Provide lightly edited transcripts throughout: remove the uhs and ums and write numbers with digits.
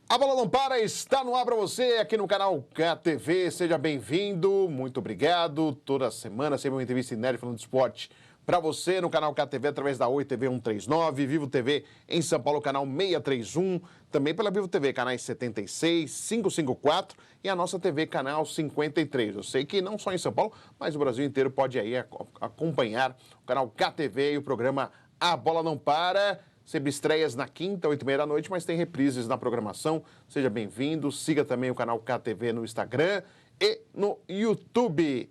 A Bola Não Para está no ar para você aqui no canal KTV. Seja bem-vindo, muito obrigado. Toda semana, sempre uma entrevista inédita falando de esporte para você no canal KTV, através da Oi TV 139, Vivo TV em São Paulo, canal 631, também pela Vivo TV, canais 76, 554 e a nossa TV, canal 53. Eu sei que não só em São Paulo, mas o Brasil inteiro pode aí acompanhar o canal KTV e o programa A Bola Não Para. Sempre estreias na quinta, 8h30 da noite, mas tem reprises na programação. Seja bem-vindo, siga também o canal KTV no Instagram e no YouTube,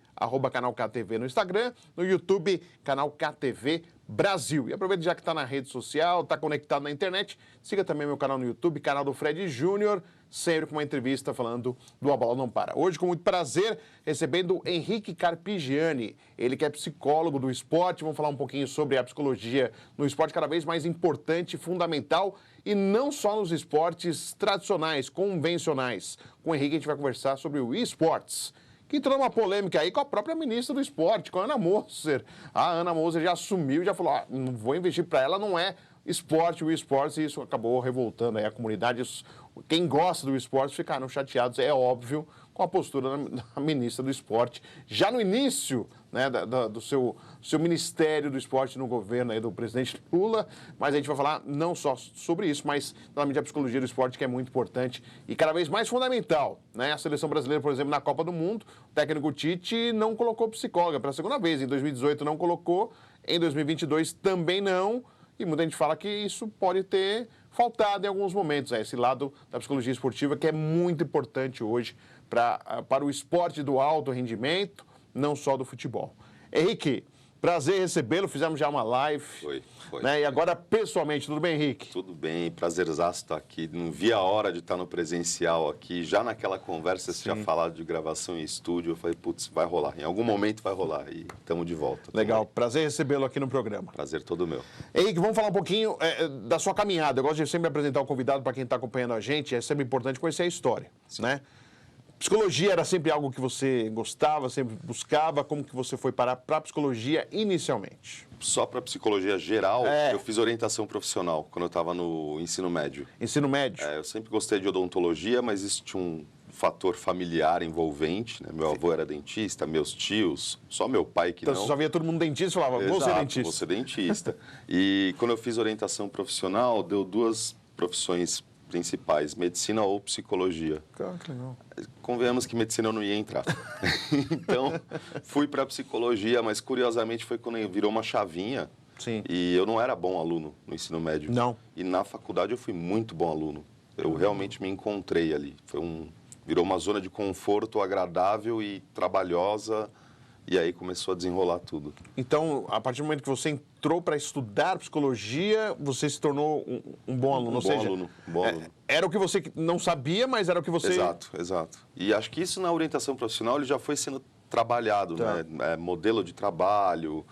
@canal KTV no Instagram, no YouTube, canal KTV Brasil. E aproveita já que está na rede social, está conectado na internet, siga também meu canal no YouTube, canal do Fred Júnior, sempre com uma entrevista falando do A Bola Não Para. Hoje, com muito prazer, recebendo Henrique Carpigiani, ele que é psicólogo do esporte. Vamos falar um pouquinho sobre a psicologia no esporte, cada vez mais importante, fundamental, e não só nos esportes tradicionais, convencionais. Com o Henrique a gente vai conversar sobre o esportes, que entrou numa polêmica aí com a própria ministra do esporte, com a Ana Moser. A Ana Moser já assumiu, já falou, não vou investir para ela, não é esporte, o esporte, e isso acabou revoltando aí a comunidade. Quem gosta do esporte ficaram chateados, é óbvio, com a postura da ministra do esporte, já no início, né, do seu ministério do esporte no governo aí do presidente Lula. Mas a gente vai falar não só sobre isso, mas realmente a psicologia do esporte, que é muito importante e cada vez mais fundamental, né? A seleção brasileira, por exemplo, na Copa do Mundo, o técnico Tite não colocou psicóloga pela segunda vez. Em 2018 não colocou, em 2022 também não. E muita gente fala que isso pode ter faltado em alguns momentos, esse lado da psicologia esportiva, que é muito importante hoje para o esporte do alto rendimento, não só do futebol. Henrique, prazer recebê-lo, fizemos já uma live. Foi. Né? E agora, pessoalmente, tudo bem, Henrique? Tudo bem, prazerzaço estar aqui. Não vi a hora de estar no presencial aqui. Já naquela conversa, você tinha falado de gravação em estúdio. Eu falei, putz, vai rolar. Em algum momento vai rolar. E estamos de volta. Legal, prazer recebê-lo aqui no programa. Prazer todo meu. Henrique, vamos falar um pouquinho da sua caminhada. Eu gosto de sempre apresentar o convidado para quem está acompanhando a gente. É sempre importante conhecer a história, né? Psicologia era sempre algo que você gostava, sempre buscava? Como que você foi parar para a psicologia inicialmente? Só para psicologia geral, eu fiz orientação profissional quando eu estava no ensino médio. Ensino médio? Eu sempre gostei de odontologia, mas isso tinha um fator familiar envolvente, né? Meu avô era dentista, meus tios, só meu pai que então, não. Então você só via todo mundo dentista e falava, vou ser dentista. Vou ser dentista. E quando eu fiz orientação profissional, deu duas profissões principais, medicina ou psicologia. Que legal. Convenhamos que medicina eu não ia entrar. Então, fui para psicologia, mas curiosamente foi quando virou uma chavinha. Sim. E eu não era bom aluno no ensino médio. Não. E na faculdade eu fui muito bom aluno. Eu realmente me encontrei ali. Virou uma zona de conforto agradável e trabalhosa. E aí começou a desenrolar tudo. Então, a partir do momento que você entrou para estudar psicologia, você se tornou um bom aluno? Um bom aluno. Era o que você não sabia, mas era o que você... Exato. E acho que isso na orientação profissional ele já foi sendo trabalhado, né? Modelo de trabalho,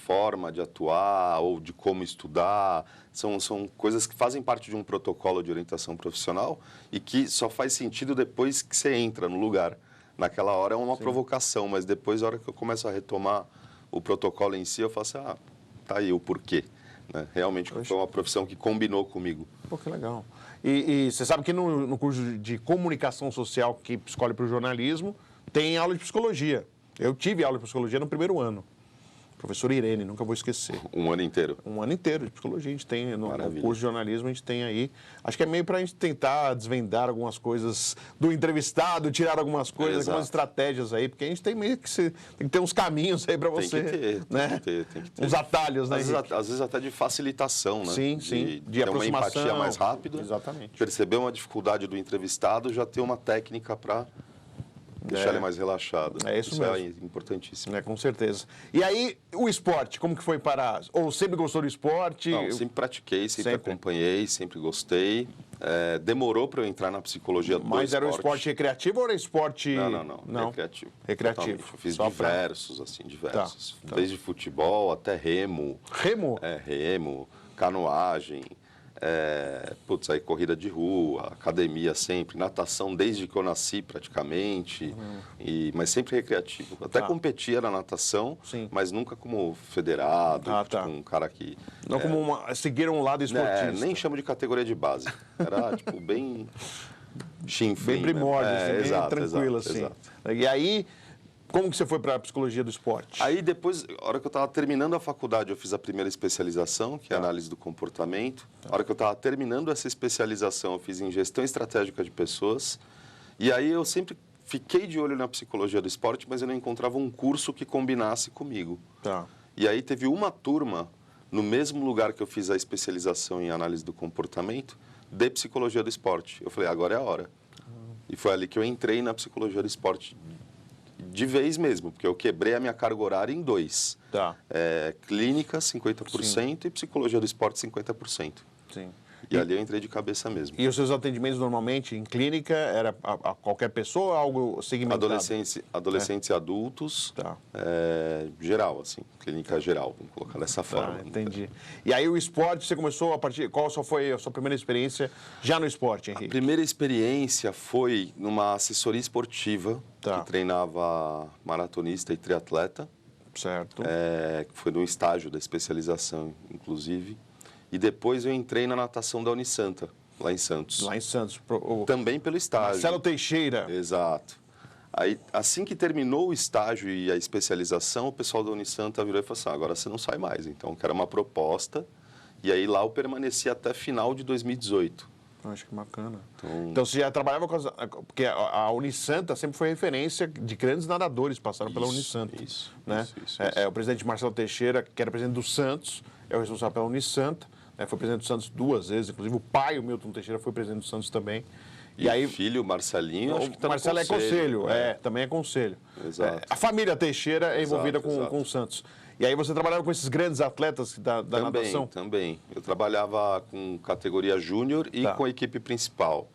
forma de atuar ou de como estudar. São coisas que fazem parte de um protocolo de orientação profissional e que só faz sentido depois que você entra no lugar. Naquela hora é uma provocação, mas depois, na hora que eu começo a retomar o protocolo em si, eu falo assim, tá aí o porquê. Né? Realmente foi uma profissão que combinou comigo. Pô, que legal. E você sabe que no curso de comunicação social que escolhe para o jornalismo, tem aula de psicologia. Eu tive aula de psicologia no primeiro ano. Professora Irene, nunca vou esquecer. Um ano inteiro? Um ano inteiro de psicologia. A gente tem, no curso de jornalismo, a gente tem aí... Acho que é meio para a gente tentar desvendar algumas coisas do entrevistado, tirar algumas coisas, algumas estratégias aí, porque a gente tem meio que... Tem que ter uns caminhos aí para você. Tem que ter. Uns atalhos, né? Às vezes até de facilitação, né? Sim. De aproximação. Ter uma empatia mais rápida. Exatamente. Perceber uma dificuldade do entrevistado, já ter uma técnica para... deixar ele mais relaxado. Isso mesmo. É importantíssimo. Com certeza. E aí, o esporte, como que foi parar? Ou sempre gostou do esporte? Não, sempre pratiquei, sempre acompanhei, sempre gostei. Demorou para eu entrar na psicologia do esporte. Mas era o esporte recreativo ou era esporte... Não. Recreativo. Recreativo. Totalmente. Eu fiz diversos. Tá. Desde futebol até remo. Remo? Remo, canoagem. Putz, aí corrida de rua, academia sempre, natação desde que eu nasci praticamente, mas sempre recreativo. Até competia na natação, Sim. mas nunca como federado, tá. um cara que... Não como seguiram um lado esportista. nem chamo de categoria de base. Era, tipo, bem chinfrim. Bem primórdio, assim, bem exato, tranquilo, exato, assim. exato. E aí, como que você foi para a psicologia do esporte? Aí depois, a hora que eu estava terminando a faculdade, eu fiz a primeira especialização, que é análise do comportamento. A hora que eu estava terminando essa especialização, eu fiz em gestão estratégica de pessoas. E aí eu sempre fiquei de olho na psicologia do esporte, mas eu não encontrava um curso que combinasse comigo. Tá. E aí teve uma turma, no mesmo lugar que eu fiz a especialização em análise do comportamento, de psicologia do esporte. Eu falei, agora é a hora. E foi ali que eu entrei na psicologia do esporte de vez mesmo, porque eu quebrei a minha carga horária em 2. Tá. Clínica, 50%, e psicologia do esporte, 50%. Sim. E ali eu entrei de cabeça mesmo. E os seus atendimentos normalmente em clínica era a qualquer pessoa ou algo segmentado? Adolescentes e adultos, Tá. geral, assim, clínica geral, vamos colocar dessa forma. Entendi. E aí o esporte, você começou a partir... Qual só foi a sua primeira experiência já no esporte, Henrique? A primeira experiência foi numa assessoria esportiva, Tá. que treinava maratonista e triatleta. Certo. Que foi no estágio da especialização, inclusive. E depois eu entrei na natação da Unisanta, lá em Santos. Lá em Santos. Também pelo estágio. Marcelo Teixeira. Exato. Aí, assim que terminou o estágio e a especialização, o pessoal da Unisanta virou e falou assim, agora você não sai mais. Então, eu quero uma proposta. E aí, lá eu permaneci até final de 2018. Acho que bacana. Então, você já trabalhava com porque a Unisanta sempre foi referência de grandes nadadores passaram pela Unisanta. Isso. O presidente Marcelo Teixeira, que era presidente do Santos, é o responsável pela Unisanta. Foi presidente do Santos 2 vezes, inclusive o pai, o Milton Teixeira, foi presidente do Santos também. E aí, o filho, Marcelinho, acho que tá no Marcelo conselho. Também é conselho. Exato. A família Teixeira é envolvida com o Santos. E aí você trabalhava com esses grandes atletas da natação? Também. Eu trabalhava com categoria júnior e com a equipe principal.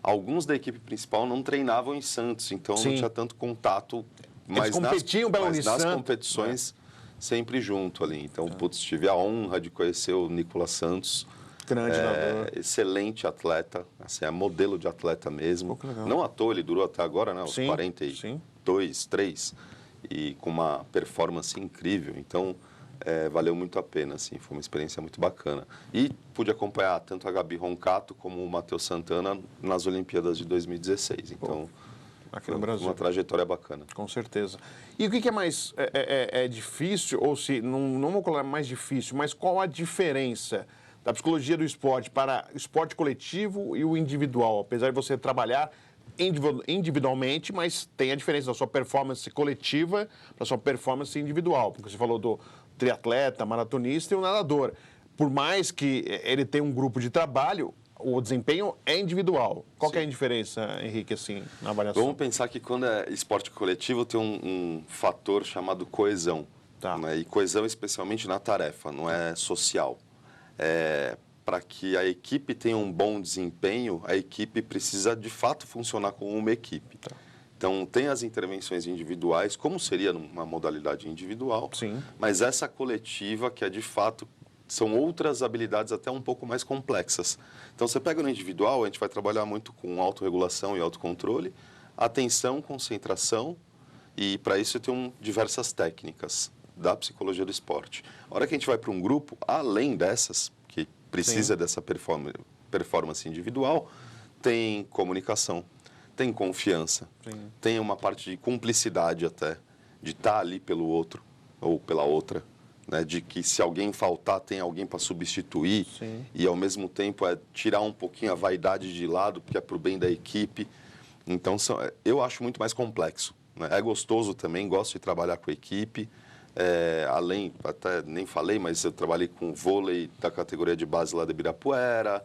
Alguns da equipe principal não treinavam em Santos, então não tinha tanto contato. Eles competiam pela Unisanta. Nas competições, sempre junto ali. Então, tive a honra de conhecer o Nicolas Santos. Grande nadador. Excelente atleta, assim, é modelo de atleta mesmo. Não à toa, ele durou até agora, né? Os 42, 3, e com uma performance incrível. Então, valeu muito a pena, assim, foi uma experiência muito bacana. E pude acompanhar tanto a Gabi Roncato como o Matheus Santana nas Olimpíadas de 2016. Então, aqui no Brasil. Uma trajetória bacana. Com certeza. E o que é mais difícil, ou se não vou colocar mais difícil, mas qual a diferença da psicologia do esporte para esporte coletivo e o individual? Apesar de você trabalhar individualmente, mas tem a diferença da sua performance coletiva para a sua performance individual. Porque você falou do triatleta, maratonista e o nadador. Por mais que ele tenha um grupo de trabalho, o desempenho é individual. Qual que é a diferença, Henrique, assim, na avaliação? Vamos pensar que quando é esporte coletivo tem um fator chamado coesão. Tá. Né? E coesão especialmente na tarefa, não é social. Para que a equipe tenha um bom desempenho, a equipe precisa, de fato, funcionar como uma equipe. Tá. Então, tem as intervenções individuais, como seria numa modalidade individual, Sim. Mas essa coletiva, que é, de fato, são outras habilidades até um pouco mais complexas. Então, você pega no individual, a gente vai trabalhar muito com autorregulação e autocontrole, atenção, concentração, e para isso eu tenho diversas técnicas da psicologia do esporte. A hora que a gente vai para um grupo, além dessas, que precisa dessa performance individual, tem comunicação, tem confiança, tem uma parte de cumplicidade até, de estar ali pelo outro ou pela outra, né? De que se alguém faltar, tem alguém para substituir. E, ao mesmo tempo, tirar um pouquinho a vaidade de lado, porque é para o bem da equipe. Então, eu acho muito mais complexo. Né? É gostoso também, gosto de trabalhar com a equipe. Além, até nem falei, mas eu trabalhei com vôlei da categoria de base lá de Ibirapuera,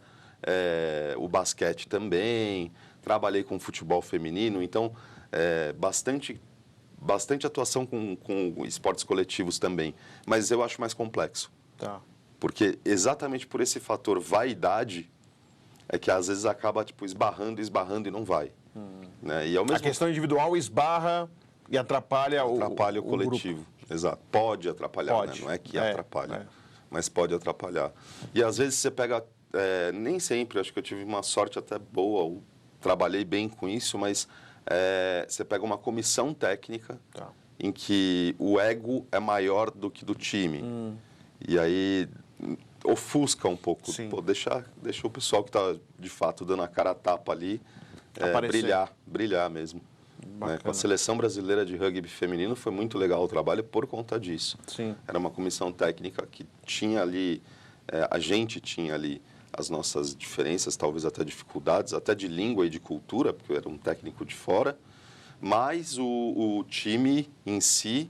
o basquete também, trabalhei com futebol feminino, então bastante atuação com esportes coletivos também, mas eu acho mais complexo. Tá. Porque exatamente por esse fator vaidade é que às vezes acaba esbarrando e não vai. Né? E a questão individual esbarra e atrapalha o coletivo. Grupo. Exato. Pode atrapalhar, Pode. Né? Não é que atrapalha, mas pode atrapalhar. E às vezes você pega nem sempre, acho que eu tive uma sorte até boa, eu trabalhei bem com isso, mas você pega uma comissão técnica em que o ego é maior do que do time. E aí ofusca um pouco. Pô, deixa o pessoal que está, de fato, dando a cara a tapa ali brilhar mesmo. Né? Com a seleção brasileira de rugby feminino foi muito legal o trabalho por conta disso. Era uma comissão técnica que tinha ali, a gente tinha ali as nossas diferenças, talvez até dificuldades, até de língua e de cultura, porque eu era um técnico de fora, mas o time em si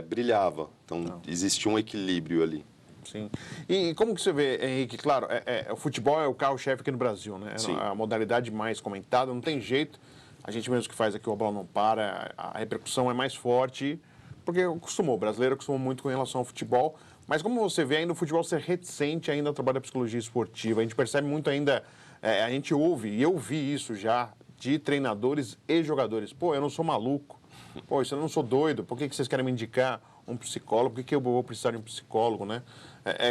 brilhava. Então, existia um equilíbrio ali. Sim. E como que você vê, Henrique? Claro, o futebol é o carro-chefe aqui no Brasil, né? É a modalidade mais comentada, não tem jeito. A gente mesmo que faz aqui o A Bola Não Para, a repercussão é mais forte, porque o brasileiro acostumou muito com relação ao futebol. Mas como você vê ainda o futebol ser reticente ainda ao trabalho da psicologia esportiva, a gente percebe muito ainda, a gente ouve, e eu vi isso já, de treinadores e jogadores. Pô, eu não sou maluco. Pô, eu não sou doido. Por que vocês querem me indicar um psicólogo? Por que eu vou precisar de um psicólogo, né?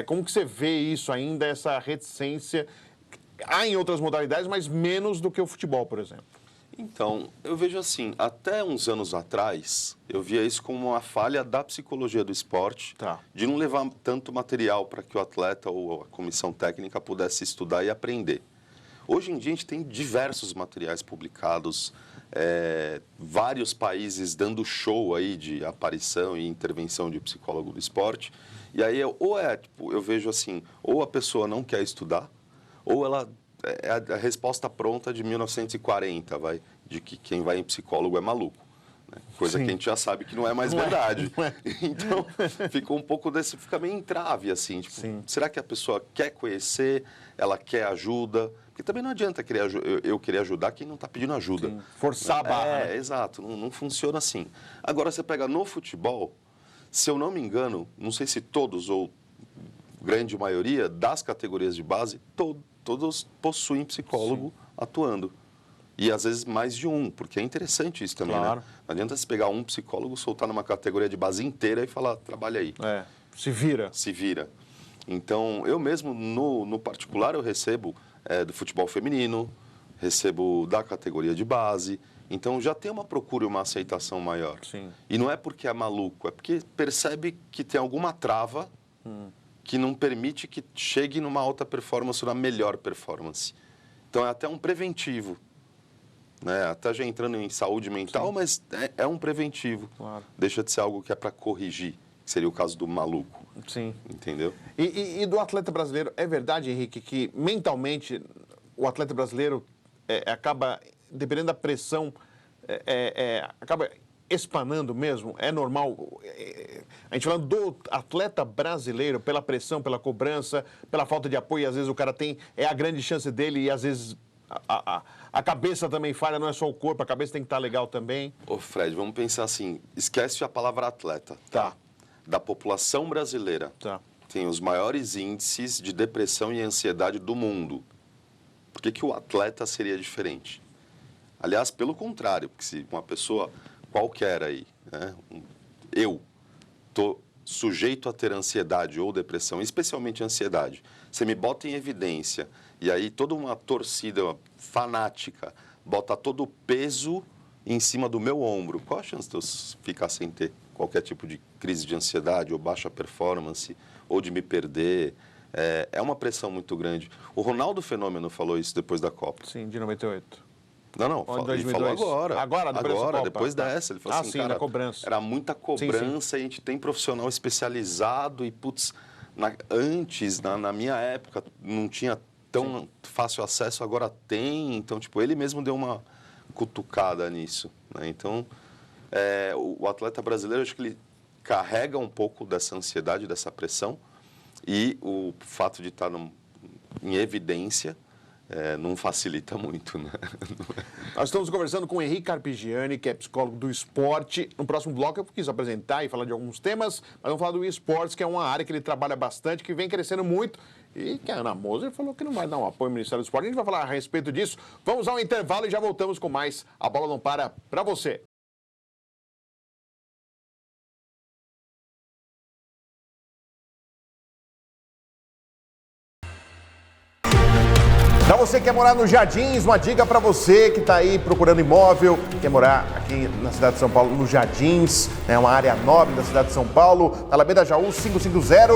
Como que você vê isso ainda, essa reticência? Há em outras modalidades, mas menos do que o futebol, por exemplo. Então, eu vejo assim, até uns anos atrás, eu via isso como uma falha da psicologia do esporte, de não levar tanto material para que o atleta ou a comissão técnica pudesse estudar e aprender. Hoje em dia, a gente tem diversos materiais publicados, vários países dando show aí de aparição e intervenção de psicólogo do esporte. E aí, eu vejo assim, ou a pessoa não quer estudar, ou ela é a resposta pronta de 1940, de que quem vai em psicólogo é maluco. Né? Coisa que a gente já sabe que não é mais verdade. Então, ficou um pouco fica meio entrave, assim. Tipo, será que a pessoa quer conhecer, ela quer ajuda? Porque também não adianta eu querer ajudar quem não está pedindo ajuda. Forçar a barra. Né? Exato, não funciona assim. Agora, você pega no futebol, se eu não me engano, não sei se todos ou grande maioria das categorias de base, todos possuem psicólogo atuando. E às vezes mais de um, porque é interessante isso também, né? Não adianta você pegar um psicólogo, soltar numa categoria de base inteira e falar, trabalha aí. Se vira. Se vira. Então, eu mesmo, no particular, eu recebo do futebol feminino, recebo da categoria de base. Então, já tem uma procura e uma aceitação maior. E não é porque é maluco, é porque percebe que tem alguma trava que não permite que chegue numa alta performance ou na melhor performance. Então, é até um preventivo. Né? Até já entrando em saúde mental, mas é um preventivo. Deixa de ser algo que é para corrigir, que seria o caso do maluco. Entendeu? E do atleta brasileiro, é verdade, Henrique, que mentalmente o atleta brasileiro acaba, dependendo da pressão, acaba espanando mesmo? É normal? A gente falando do atleta brasileiro, pela pressão, pela cobrança, pela falta de apoio, às vezes o cara tem, a grande chance dele e às vezes a cabeça também falha, não é só o corpo, a cabeça tem que estar legal também. Ô Fred, vamos pensar assim, esquece a palavra atleta, da população brasileira. Tem os maiores índices de depressão e ansiedade do mundo. Por que o atleta seria diferente? Aliás, pelo contrário, porque se uma pessoa qualquer aí, né, eu estou sujeito a ter ansiedade ou depressão, especialmente ansiedade, você me bota em evidência e aí toda uma torcida fanática bota todo o peso em cima do meu ombro, qual a chance de eu ficar sem ter qualquer tipo de crise de ansiedade ou baixa performance ou de me perder? É uma pressão muito grande. O Ronaldo Fenômeno falou isso depois da Copa. Sim, de 98. Não, ele falou agora. Agora, depois dessa. Ele falou assim, cara, da cobrança. Era muita cobrança, a gente tem profissional especializado e, antes, na minha época, não tinha tão fácil acesso, agora tem. Então, ele mesmo deu uma cutucada nisso. Né? Então, o atleta brasileiro, acho que ele carrega um pouco dessa ansiedade, dessa pressão e o fato de estar em evidência não facilita muito, né? Nós estamos conversando com o Henrique Carpigiani, que é psicólogo do esporte. No próximo bloco eu quis apresentar e falar de alguns temas, mas vamos falar do esportes, que é uma área que ele trabalha bastante, que vem crescendo muito, e que a Ana Moser falou que não vai dar um apoio ao Ministério do Esporte. A gente vai falar a respeito disso. Vamos ao intervalo e já voltamos com mais A Bola Não Para pra você. Já você quer morar nos Jardins, uma dica para você que está aí procurando imóvel, quer morar aqui na cidade de São Paulo, nos Jardins, é uma área nobre da cidade de São Paulo, Alameda Jaú 550,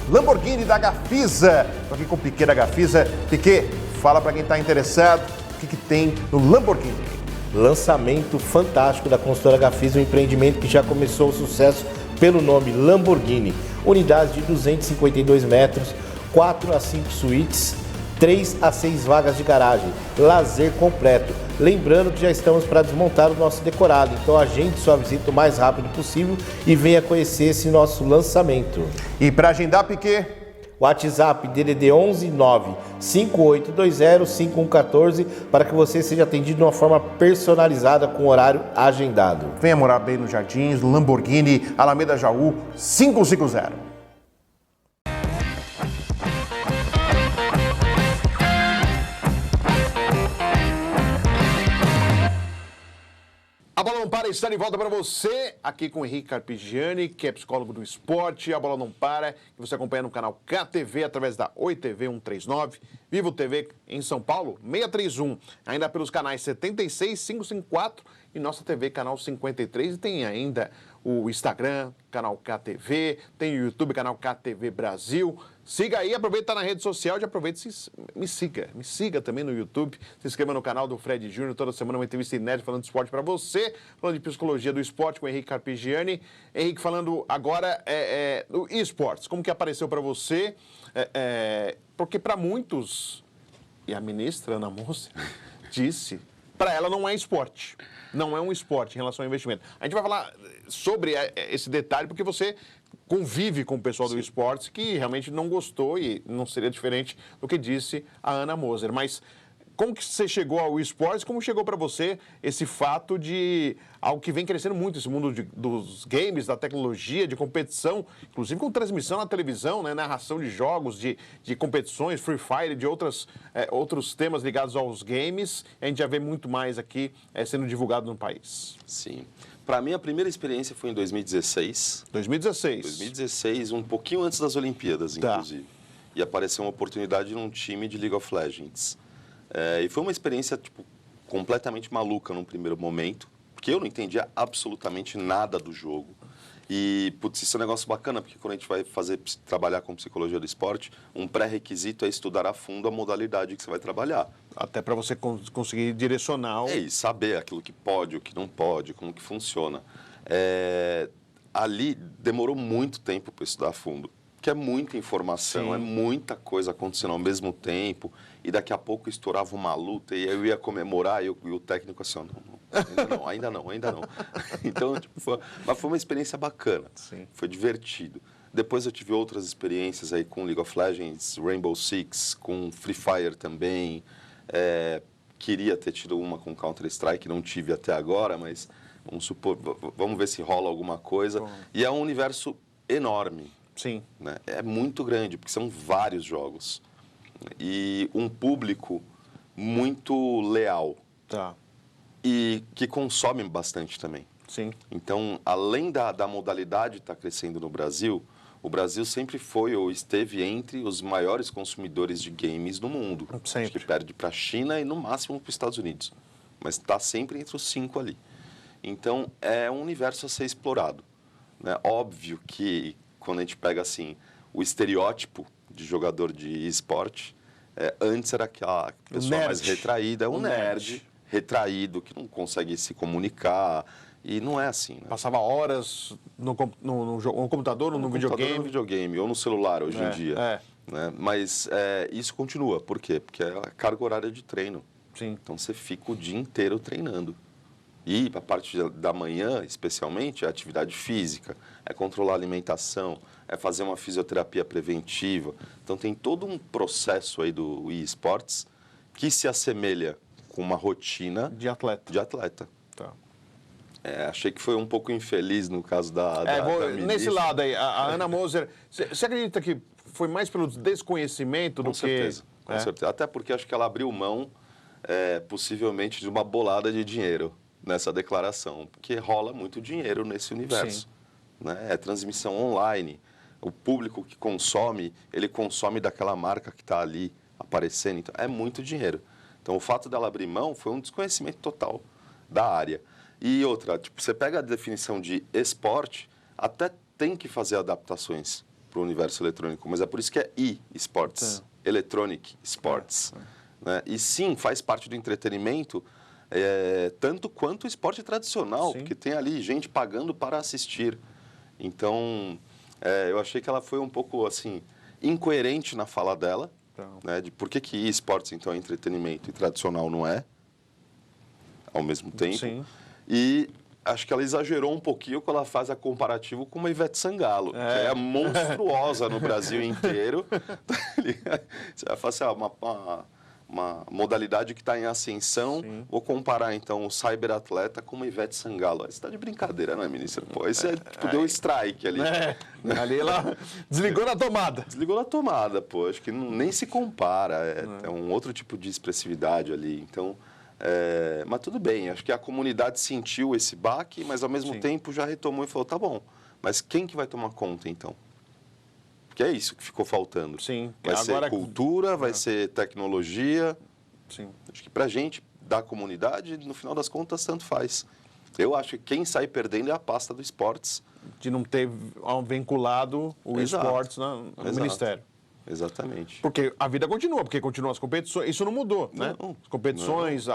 Lamborghini da Gafisa. Estou aqui com o Piquet da Gafisa. Piquet, fala para quem está interessado, o que tem no Lamborghini? Lançamento fantástico da construtora Gafisa, um empreendimento que já começou o sucesso pelo nome Lamborghini. Unidades de 252 metros, 4 a 5 suítes, 3 a 6 vagas de garagem, lazer completo. Lembrando que já estamos para desmontar o nosso decorado, então agende sua visita o mais rápido possível e venha conhecer esse nosso lançamento. E para agendar, Piquet? WhatsApp DDD 11 9 5820 5114 para que você seja atendido de uma forma personalizada com horário agendado. Venha morar bem nos Jardins, Lamborghini, Alameda Jaú 550. A Bola Não Para está de volta para você, aqui com o Henrique Carpigiani, que é psicólogo do esporte. A Bola Não Para, que você acompanha no canal KTV, através da Oi TV 139, Vivo TV em São Paulo, 631, ainda pelos canais 76, 554 e nossa TV, canal 53. E tem ainda o Instagram, canal KTV, tem o YouTube, canal KTV Brasil. Siga aí, aproveita na rede social e aproveita e me siga também no YouTube, se inscreva no canal do Fred Júnior, toda semana uma entrevista inédita falando de esporte para você, falando de psicologia do esporte com o Henrique Carpigiani. Henrique, falando agora do esportes, como que apareceu para você, porque para muitos, e a ministra Ana Moser disse, para ela não é esporte, não é um esporte em relação ao investimento. A gente vai falar sobre esse detalhe porque você convive com o pessoal do esporte que realmente não gostou e não seria diferente do que disse a Ana Moser. Mas como que você chegou ao esporte? Como chegou para você esse fato de algo que vem crescendo muito, esse mundo dos games, da tecnologia, de competição, inclusive com transmissão na televisão, né, narração de jogos, de competições, Free Fire, de outros temas ligados aos games. A gente já vê muito mais aqui sendo divulgado no país. Sim. Para mim, a primeira experiência foi em 2016. 2016, um pouquinho antes das Olimpíadas, inclusive. E apareceu uma oportunidade num time de League of Legends. E foi uma experiência completamente maluca num primeiro momento, porque eu não entendia absolutamente nada do jogo. E, putz, isso é um negócio bacana, porque quando a gente vai trabalhar com psicologia do esporte, um pré-requisito é estudar a fundo a modalidade que você vai trabalhar. Até para você conseguir direcionar e saber aquilo que pode, o que não pode, como que funciona. Ali demorou muito tempo para estudar a fundo, porque é muita informação, Sim. É muita coisa acontecendo ao mesmo tempo, e daqui a pouco estourava uma luta, e eu ia comemorar, e o técnico assim, ainda não. Então, mas foi uma experiência bacana, Sim. Foi divertido. Depois eu tive outras experiências aí com League of Legends, Rainbow Six, com Free Fire também. Queria ter tido uma com Counter-Strike, não tive até agora, mas vamos ver se rola alguma coisa. Bom. E é um universo enorme. Sim. Né? É muito grande, porque são vários jogos. E um público muito leal. Tá. E que consome bastante também. Sim. Então, além da modalidade estar crescendo no Brasil, o Brasil sempre foi ou esteve entre os maiores consumidores de games no mundo. Sempre. Acho que perde para a China e no máximo para os Estados Unidos. Mas está sempre entre os 5 ali. Então, é um universo a ser explorado. Né? Óbvio que quando a gente pega assim, o estereótipo de jogador de esporte, antes era aquela pessoa mais retraída, um nerd retraído, que não consegue se comunicar. E não é assim. Né? Passava horas no computador, no videogame. No videogame, ou no celular hoje em dia. Né? Mas isso continua. Por quê? Porque é a carga horária de treino. Sim. Então você fica o dia inteiro treinando. E a parte da manhã, especialmente, é atividade física, é controlar a alimentação, é fazer uma fisioterapia preventiva. Então tem todo um processo aí do eSports que se assemelha com uma rotina de atleta. Tá. Achei que foi um pouco infeliz no caso da ministra. Nesse lado aí, a Ana Moser, você acredita que foi mais pelo desconhecimento do que... Com certeza. Até porque acho que ela abriu mão, possivelmente, de uma bolada de dinheiro nessa declaração, porque rola muito dinheiro nesse universo. Né? É transmissão online. O público que consome, ele consome daquela marca que está ali, a aparecendo. Então, é muito dinheiro. Então, o fato dela abrir mão foi um desconhecimento total da área. E outra, tipo, você pega a definição de esporte, até tem que fazer adaptações para o universo eletrônico, mas é por isso que é e-sports, Electronic Sports. Né? E sim, faz parte do entretenimento, tanto quanto o esporte tradicional, porque tem ali gente pagando para assistir. Então, eu achei que ela foi um pouco, assim, incoerente na fala dela, né, de por que e-sports, então, é entretenimento e tradicional não é, ao mesmo tempo. Sim. E acho que ela exagerou um pouquinho quando ela faz a comparativo com uma Ivete Sangalo, que é monstruosa no Brasil inteiro. Você vai fazer uma modalidade que está em ascensão. Vou comparar, então, o cyberatleta com uma Ivete Sangalo. Você está de brincadeira, não é, ministra? Pô, isso deu um strike ali. Ali ela desligou na tomada. Desligou na tomada, pô. Acho que nem se compara. É um outro tipo de expressividade ali. Então, mas tudo bem. Acho que a comunidade sentiu esse baque, mas, ao mesmo tempo, já retomou e falou, tá bom, mas quem que vai tomar conta, então? Porque é isso que ficou faltando. Sim. Vai ser cultura, vai ser tecnologia. Sim. Acho que para a gente, da comunidade, no final das contas, tanto faz. Eu acho que quem sai perdendo é a pasta do esportes. De não ter vinculado o esportes no Ministério. Exatamente. Porque a vida continua, porque continuam as competições, isso não mudou, né? As competições,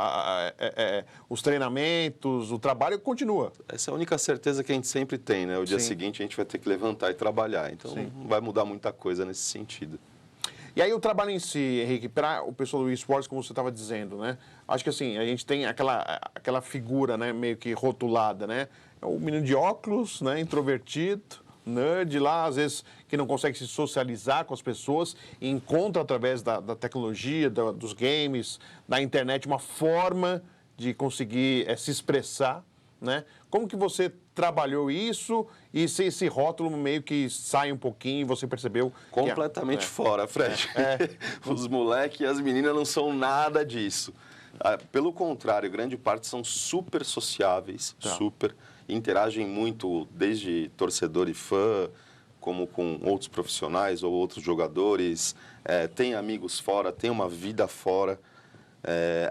os treinamentos, o trabalho continua. Essa é a única certeza que a gente sempre tem, né? O dia seguinte a gente vai ter que levantar e trabalhar, então não vai mudar muita coisa nesse sentido. E aí o trabalho em si, Henrique, para o pessoal do esportes, como você estava dizendo, né? Acho que assim, a gente tem aquela figura, né, meio que rotulada, né? O menino de óculos, né, introvertido, nerd lá, às vezes que não consegue se socializar com as pessoas e encontra através da tecnologia, dos games, da internet, uma forma de conseguir se expressar, né? Como que você trabalhou isso e se esse rótulo meio que sai um pouquinho e você percebeu... Completamente fora, Fred. Os moleques e as meninas não são nada disso. Pelo contrário, grande parte são super sociáveis, super... interagem muito, desde torcedor e fã, como com outros profissionais ou outros jogadores, tem amigos fora, tem uma vida fora.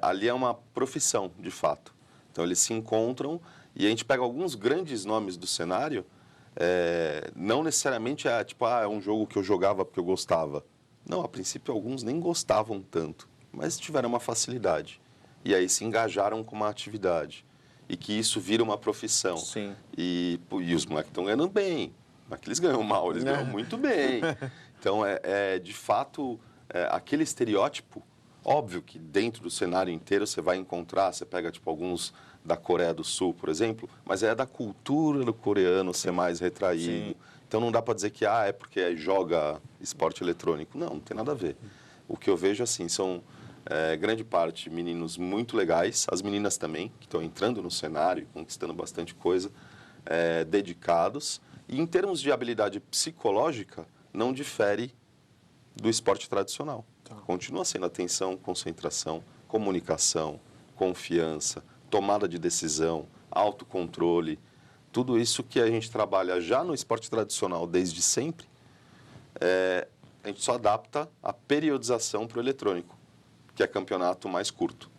Ali é uma profissão, de fato. Então, eles se encontram e a gente pega alguns grandes nomes do cenário, não necessariamente é um jogo que eu jogava porque eu gostava. Não, a princípio, alguns nem gostavam tanto, mas tiveram uma facilidade. E aí se engajaram com uma atividade. E que isso vira uma profissão. Sim. E os moleques estão ganhando bem. Não é que eles ganham mal, eles ganham muito bem. Então, de fato, aquele estereótipo, óbvio que dentro do cenário inteiro você vai encontrar, você pega tipo alguns da Coreia do Sul, por exemplo, mas é da cultura do coreano ser mais retraído. Sim. Então, não dá para dizer que é porque joga esporte eletrônico. Não tem nada a ver. O que eu vejo, assim, são... grande parte meninos muito legais, as meninas também, que estão entrando no cenário, conquistando bastante coisa, dedicados. E em termos de habilidade psicológica, não difere do esporte tradicional. Continua sendo atenção, concentração, comunicação, confiança, tomada de decisão, autocontrole. Tudo isso que a gente trabalha já no esporte tradicional desde sempre, a gente só adapta a periodização para o eletrônico, que é campeonato mais curto.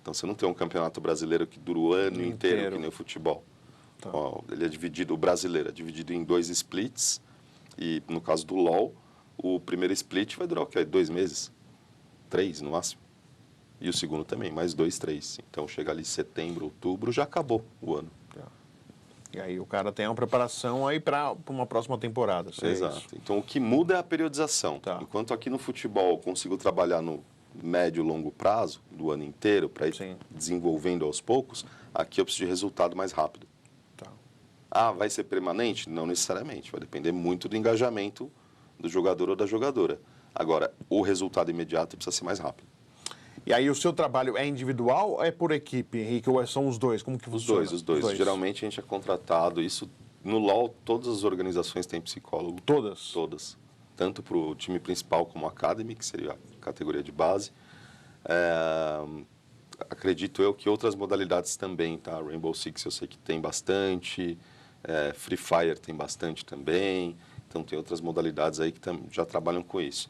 Então, você não tem um campeonato brasileiro que dura o ano inteiro, que nem o futebol. Ele é dividido, o brasileiro é dividido em 2 splits, e no caso do LoL, o primeiro split vai durar o quê? 2 meses? 3 no máximo. E o segundo também, mais 2, 3. Então, chega ali setembro, outubro, já acabou o ano. E aí o cara tem uma preparação aí para uma próxima temporada. Exato. Então, o que muda é a periodização. Enquanto aqui no futebol eu consigo trabalhar no médio e longo prazo, do ano inteiro, para ir desenvolvendo aos poucos, aqui eu preciso de resultado mais rápido. Vai ser permanente? Não necessariamente, vai depender muito do engajamento do jogador ou da jogadora. Agora, o resultado imediato precisa ser mais rápido. E aí o seu trabalho é individual ou é por equipe, Henrique, ou são os dois? Como que funciona? Os dois. Geralmente a gente é contratado, isso no LoL todas as organizações têm psicólogo. Todas? Todas. Tanto para o time principal como a Academy, que seria a categoria de base. Acredito eu que outras modalidades também, tá? Rainbow Six eu sei que tem bastante, Free Fire tem bastante também, então tem outras modalidades aí que já trabalham com isso.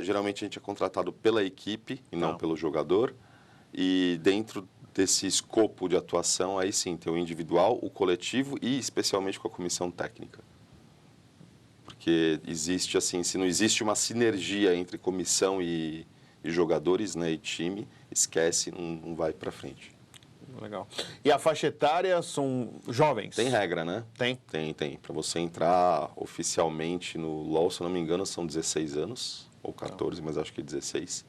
Geralmente a gente é contratado pela equipe e não pelo jogador. E dentro desse escopo de atuação, aí sim, tem o individual, o coletivo e especialmente com a comissão técnica. Porque existe, assim, se não existe uma sinergia entre comissão e jogadores, né, e time, esquece, não vai para frente. Legal. E a faixa etária são jovens? Tem regra, né? Tem? Tem. Para você entrar oficialmente no LoL, se eu não me engano, são 16 anos, ou 14, mas acho que 16.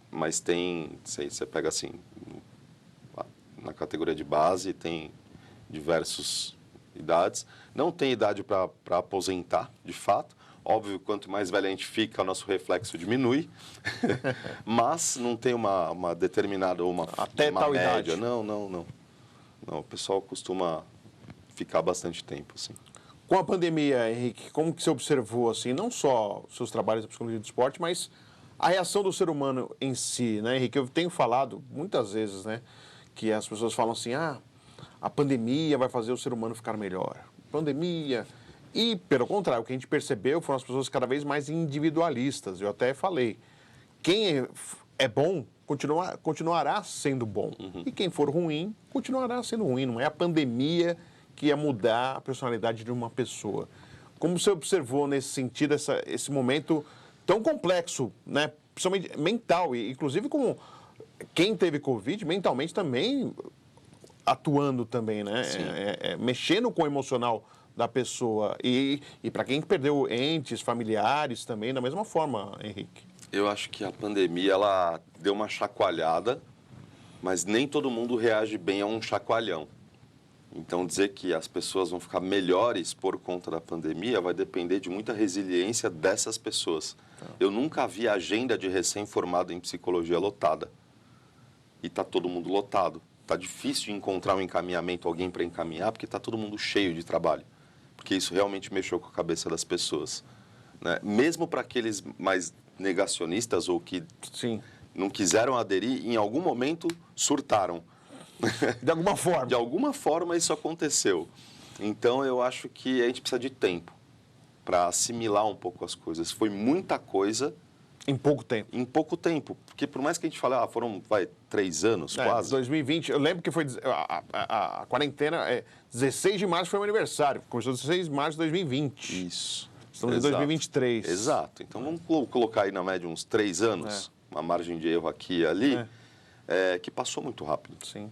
Mas tem, você pega assim, na categoria de base, tem diversas idades. Não tem idade para aposentar, de fato. Óbvio, quanto mais velho a gente fica, o nosso reflexo diminui. Mas não tem uma determinada ou uma tal média. idade. Não, o pessoal costuma ficar bastante tempo, assim. Com a pandemia, Henrique, como que você observou, assim, não só os seus trabalhos da psicologia do esporte, mas a reação do ser humano em si, né, Henrique? Eu tenho falado muitas vezes, né, que as pessoas falam assim, a pandemia vai fazer o ser humano ficar melhor. Pandemia. E, pelo contrário, o que a gente percebeu foram as pessoas cada vez mais individualistas. Eu até falei, quem é bom continuará sendo bom. E quem for ruim, continuará sendo ruim. Não é a pandemia que ia mudar a personalidade de uma pessoa. Como você observou nesse sentido, esse momento tão complexo, né? Principalmente mental, e inclusive como quem teve Covid, mentalmente também atuando também, né? Mexendo com o emocional da pessoa. E para quem perdeu entes, familiares também, da mesma forma, Henrique. Eu acho que a pandemia, ela deu uma chacoalhada, mas nem todo mundo reage bem a um chacoalhão. Então, dizer que as pessoas vão ficar melhores por conta da pandemia vai depender de muita resiliência dessas pessoas. Eu nunca vi agenda de recém-formado em psicologia lotada. E está todo mundo lotado. Está difícil de encontrar um encaminhamento, alguém para encaminhar, porque está todo mundo cheio de trabalho. Porque isso realmente mexeu com a cabeça das pessoas, né? Mesmo para aqueles mais negacionistas ou que não quiseram aderir, em algum momento surtaram. De alguma forma. De alguma forma isso aconteceu. Então eu acho que a gente precisa de tempo para assimilar um pouco as coisas. Foi muita coisa. Em pouco tempo. Em pouco tempo. Porque por mais que a gente fale, foram 3 anos quase. 2020, eu lembro que foi a quarentena, 16 de março foi meu aniversário. Começou 16 de março de 2020. Isso. Estamos em 2023. Exato. Então vamos colocar aí na média uns 3 anos, uma margem de erro aqui e ali, que passou muito rápido. Sim.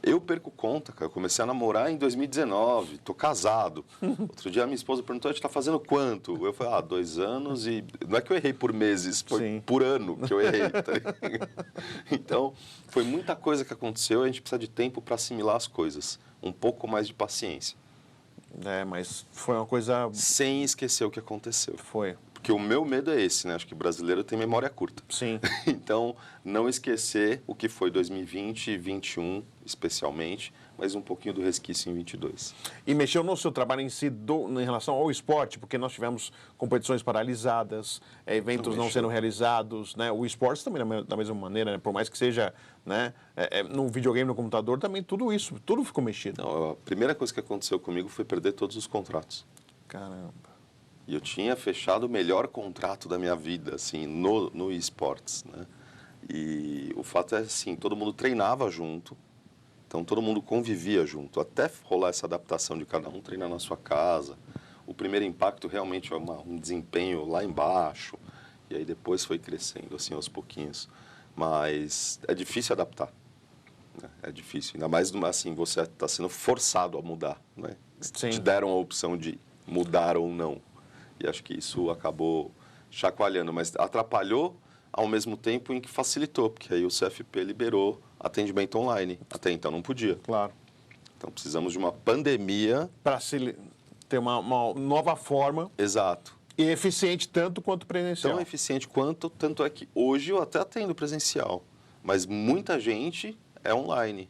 Eu perco conta, cara. Eu comecei a namorar em 2019, tô casado. Outro dia a minha esposa perguntou, a gente tá fazendo quanto? Eu falei, 2 anos e... Não é que eu errei por meses, foi por ano que eu errei. Tá? Então, foi muita coisa que aconteceu e a gente precisa de tempo para assimilar as coisas. Um pouco mais de paciência. Mas foi uma coisa... Sem esquecer o que aconteceu. Foi. Porque o meu medo é esse, né? Acho que o brasileiro tem memória curta. Sim. Então, não esquecer o que foi 2020 e 2021, especialmente, mas um pouquinho do resquício em 22. E mexeu no seu trabalho em si em relação ao esporte, porque nós tivemos competições paralisadas, eventos não sendo realizados, né? O esporte também da mesma maneira, né? Por mais que seja, né? No videogame, no computador, também tudo ficou mexido. Não, a primeira coisa que aconteceu comigo foi perder todos os contratos. Caramba. E eu tinha fechado o melhor contrato da minha vida, assim, no esportes, né? E o fato é, assim, todo mundo treinava junto, então todo mundo convivia junto, até rolar essa adaptação de cada um treinar na sua casa. O primeiro impacto realmente é um desempenho lá embaixo, e aí depois foi crescendo, assim, aos pouquinhos. Mas é difícil adaptar, né? É difícil, ainda mais, assim, você está sendo forçado a mudar, né? Sim. Te deram a opção de mudar ou não. E acho que isso acabou chacoalhando, mas atrapalhou ao mesmo tempo em que facilitou, porque aí o CFP liberou atendimento online. Até então não podia. Claro. Então precisamos de uma pandemia... Para ter uma nova forma. Exato. E eficiente tanto quanto presencial. Tão eficiente quanto, tanto é que hoje eu até atendo presencial, mas muita gente é online.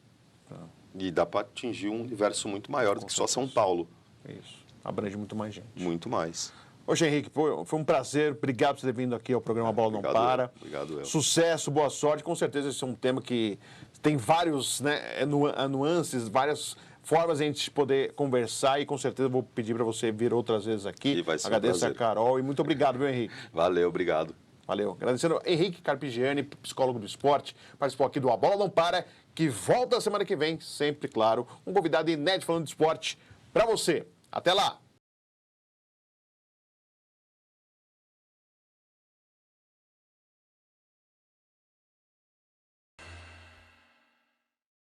E dá para atingir um universo muito maior do que só São Paulo. Isso. Abrange muito mais gente. Muito mais. Hoje, Henrique, foi um prazer. Obrigado por você ter vindo aqui ao programa Bola Não Para. Obrigado, El. Sucesso, boa sorte. Com certeza esse é um tema que tem vários, né, nuances, várias formas de a gente poder conversar e com certeza eu vou pedir para você vir outras vezes aqui. E vai ser um Agradeço a prazer. Carol e muito obrigado, viu, Henrique? Valeu, obrigado. Valeu. Agradecendo Henrique Carpigiani, psicólogo do esporte, participou aqui do A Bola Não Para, que volta semana que vem, sempre, claro, um convidado inédito falando de esporte para você. Até lá!